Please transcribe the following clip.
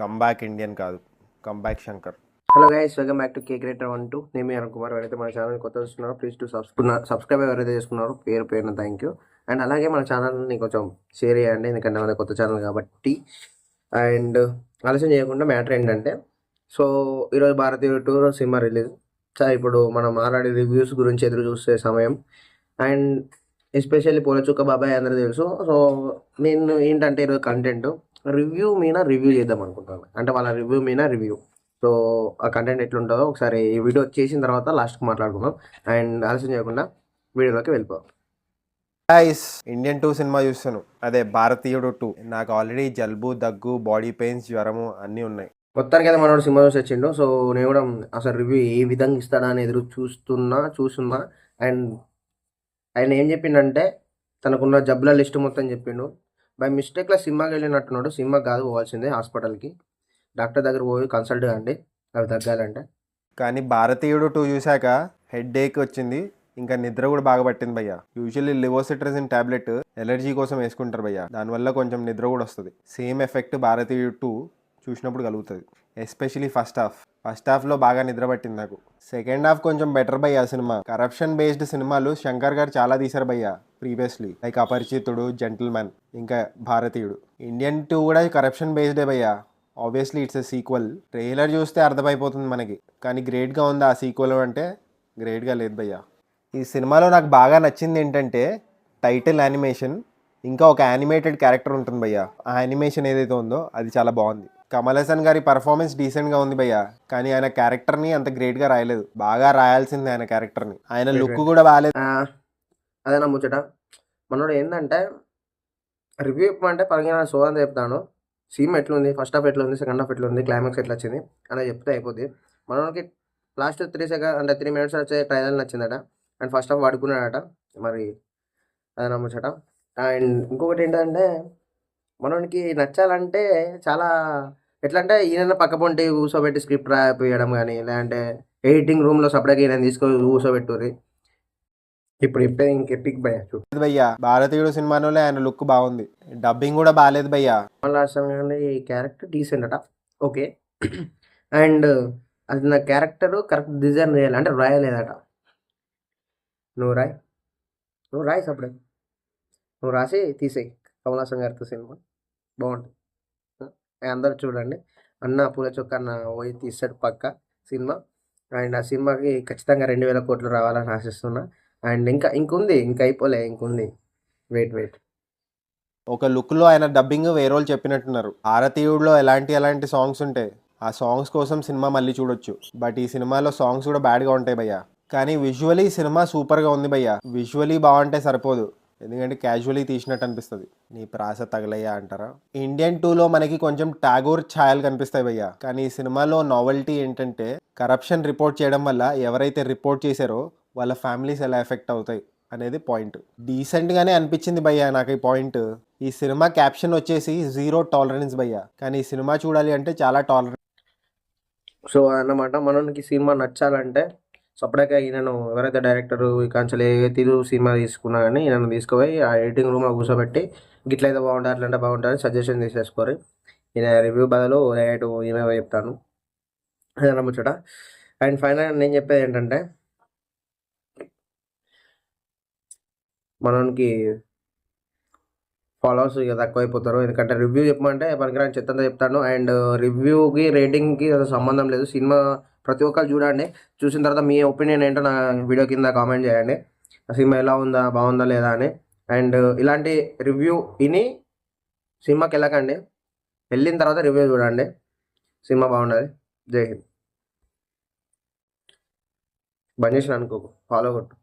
Comeback Indian కాదు, comeback Shankar. Hello guys, welcome back to K creator 1-2. నేను మీ అరుణ్ కుమార్. ఎవరైతే మన ఛానల్ కొత్త చూస్తున్నారో ప్లీజ్ టు సబ్స్క్రైబ్ ఎవరైతే చేసుకున్నారో పేరున థ్యాంక్ యూ. అండ్ అలాగే మన ఛానల్ని కొంచెం షేర్ చేయండి, ఎందుకంటే మన కొత్త ఛానల్ కాబట్టి. అండ్ ఆలస్యం చేయకుండా మ్యాటర్ ఏంటంటే, సో ఈరోజు భారతీయ 2 సినిమా రిలీజ్. ఇప్పుడు మనం మాట్లాడే రివ్యూస్ గురించి ఎదురు చూసే సమయం. అండ్ ఎస్పెషల్లీ పూలచుక్క బాబాయ్ అందరూ తెలుసు. సో నేను ఏంటంటే ఈరోజు కంటెంట్ రివ్యూ మీద రివ్యూ చేద్దాం అనుకుంటున్నాను. అంటే వాళ్ళ రివ్యూ మీద రివ్యూ. సో ఆ కంటెంట్ ఎట్లుంటుందో ఒకసారి ఈ వీడియో చేసిన తర్వాత లాస్ట్కి మాట్లాడుకుందాం. అండ్ ఆలస్యం చేయకుండా వీడియోలోకి వెళ్ళిపోదాం. గైస్, ఇండియన్ 2 సినిమా చూస్తాను, అదే భారతీయుడు 2. నాకు ఆల్రెడీ జలుబు, దగ్గు, బాడీ పెయిన్స్, జ్వరము అన్నీ ఉన్నాయి. మొత్తానికి అయితే మనోడు సినిమా చూసి వచ్చిండు. సో నేను కూడా అసలు రివ్యూ ఏ విధంగా ఇస్తాడా అని ఎదురు చూస్తున్నా. అండ్ ఆయన ఏం చెప్పిండంటే తనకున్న జబ్బుల లిస్ట్ మొత్తం చెప్పిండు. బై మిస్టేక్లో సినిమాకి వెళ్ళినట్టున్నాడు. సినిమా కాదు పోవాల్సిందే, హాస్పిటల్కి డాక్టర్ దగ్గర పోయి కన్సల్ట్ కాండి అవి తగ్గాలంటే. కానీ భారతీయుడు 2 చూశాక హెడ్ ఏక్ వచ్చింది, ఇంకా నిద్ర కూడా బాగా పట్టింది భయ్య. యూజువల్లీ లివోసిట్రజిన్ టాబ్లెట్ ఎలర్జీ కోసం వేసుకుంటారు భయ్య, దానివల్ల కొంచెం నిద్ర కూడా వస్తుంది. సేమ్ ఎఫెక్ట్ భారతీయుడు 2 చూసినప్పుడు కలుగుతుంది. ఎస్పెషలీ ఫస్ట్ హాఫ్లో బాగా నిద్ర పట్టింది నాకు. సెకండ్ హాఫ్ కొంచెం బెటర్ భయ్య. సినిమా కరప్షన్ బేస్డ్ సినిమాలు శంకర్ గారు చాలా తీశారు భయ్య ప్రీవియస్లీ, లైక్ అపరిచితుడు, జెంటిల్మెన్, ఇంకా భారతీయుడు. ఇండియన్ 2 కూడా కరప్షన్ బేస్డే భయ్య. Obviously it's a sequel. Trailer చూస్తే అర్థమైపోతుంది మనకి, కానీ గ్రేట్గా ఉంది ఆ సీక్వెల్ అంటే గ్రేట్గా లేదు భయ్య. ఈ సినిమాలో నాకు బాగా నచ్చింది ఏంటంటే టైటిల్ యానిమేషన్, ఇంకా ఒక యానిమేటెడ్ క్యారెక్టర్ ఉంటుంది భయ్య. ఆ యానిమేషన్ ఏదైతే ఉందో అది చాలా బాగుంది. కమల్ హాసన్ గారి పర్ఫార్మెన్స్ డీసెంట్గా ఉంది భయ్య, కానీ ఆయన క్యారెక్టర్ని అంత గ్రేట్గా రాయలేదు. బాగా రాయాల్సింది ఆయన క్యారెక్టర్ని. ఆయన లుక్ కూడా బాగాలేదు. అదే నా ముచ్చట. మనోడు ఏంటంటే రివ్యూ చెప్పమంటే పరంగా సోదంతా చెప్తాను. సినిమా ఎట్లుంది, ఫస్ట్ హాఫ్ ఎట్లుంది, సెకండ్ హాఫ్ ఎట్లుంది, క్లైమాక్స్ ఎట్లా వచ్చింది అలా చెప్తే అయిపోద్ది. మనకి లాస్ట్ 3 minutes వచ్చే ట్రైలర్ నచ్చిందట. అండ్ ఫస్ట్ హాఫ్ వాడుకున్నాడట. మరి అది నమ్మచ్చట. అండ్ ఇంకొకటి ఏంటంటే మనకి నచ్చాలంటే చాలా ఎట్లా అంటే ఈయన పక్కపొంటి కూర్చోబెట్టి స్క్రిప్ట్ రాయపోయడం కానీ, లేదంటే ఎడిటింగ్ రూమ్లో సపరేట్గా ఈయన తీసుకొని కూర్చోబెట్టుర్రి. ఇప్పుడు చెప్పేది ఇంకెపిక్ భయ్య. భారతీయుడు సినిమాలో ఆయన లుక్ బాగుంది, డబ్బింగ్ కూడా బాగాలేదు భయ్య. ఈ క్యారెక్టర్ డీసెంట్ అట, ఓకే. అండ్ అది నా క్యారెక్టర్ కరెక్ట్ డిజైన్ చేయాలి అంటే రాయలేదట. నువ్వు రాయి సపడే, నువ్వు రాసి తీసేయి. కమల్ హాసన్ గారితో సినిమా బాగుంటుంది. అందరు చూడండి. అన్న పూలచొక్క అన్న పోయి తీసాడు పక్క సినిమా. అండ్ ఆ సినిమాకి ఖచ్చితంగా 2000 కోట్లు రావాలని ఆశిస్తున్నా. అండ్ ఇంకుంది, అయిపోలే, ఇంకుంది. వెయిట్. ఒక లుక్లో ఆయన డబ్బింగ్ వేరే వాళ్ళు చెప్పినట్టున్నారు. భారతీయుడిలో ఎలాంటి సాంగ్స్ ఉంటాయి, ఆ సాంగ్స్ కోసం సినిమా మళ్ళీ చూడొచ్చు. బట్ ఈ సినిమాలో సాంగ్స్ కూడా బ్యాడ్గా ఉంటాయి భయ్య. కానీ విజువలీ సినిమా సూపర్గా ఉంది భయ్య. విజువలీ బాగుంటే సరిపోదు, ఎందుకంటే క్యాజువలీ తీసినట్టు అనిపిస్తుంది. నీ ప్రాస తగలయ్యా అంటారా. ఇండియన్ 2లో మనకి కొంచెం టాగోర్ ఛాయలు కనిపిస్తాయి భయ్య. కానీ ఈ సినిమాలో నావెల్టీ ఏంటంటే కరప్షన్ రిపోర్ట్ చేయడం వల్ల ఎవరైతే రిపోర్ట్ చేశారో వాళ్ళ ఫ్యామిలీస్ ఎలా ఎఫెక్ట్ అవుతాయి అనేది పాయింట్. డీసెంట్గానే అనిపించింది భయ్య నాకు ఈ పాయింట్. ఈ సినిమా క్యాప్షన్ వచ్చేసి 0 టాలరెన్స్ భయ్య, కానీ ఈ సినిమా చూడాలి అంటే చాలా టాలరెన్స్. సో అన్నమాట, మనకి సినిమా నచ్చాలంటే సపరేట్గా ఈయనను ఎవరైతే డైరెక్టర్ ఈ కాంచెలు ఏ తీరు సినిమా తీసుకున్నా కానీ ఈయనను తీసుకుపోయి ఆ ఎడిటింగ్ రూమ్లో కూర్చోబెట్టి గిట్లయితే బాగుంటుంది, అట్లంటే బాగుంటుంది సజెషన్ తీసేసుకోరు. ఈయన రివ్యూ బదులు డైరెక్ట్ ఈమె చెప్తాను, అది నమ్మచ్చట. అండ్ ఫైనల్ నేను చెప్పేది ఏంటంటే మనకి ఫాలోవర్స్ ఇక తక్కువైపోతారు, ఎందుకంటే రివ్యూ చెప్పమంటే పనికిరాని చెత్తంతా చెప్తాను. అండ్ రివ్యూకి రేటింగ్కి అసలు సంబంధం లేదు. సినిమా ప్రతి ఒక్కరు చూడండి, చూసిన తర్వాత మీ ఒపీనియన్ ఏంటో నా వీడియో కింద కామెంట్ చేయండి. ఆ సినిమా ఎలా ఉందా, బాగుందా లేదా అని. అండ్ ఇలాంటి రివ్యూ విని సినిమాకి వెళ్ళకండి, వెళ్ళిన తర్వాత రివ్యూ చూడండి. సినిమా బాగుంటుంది. జై హింద్. బంద్ చేసిన అనుకోకు, ఫాలో కొట్టు.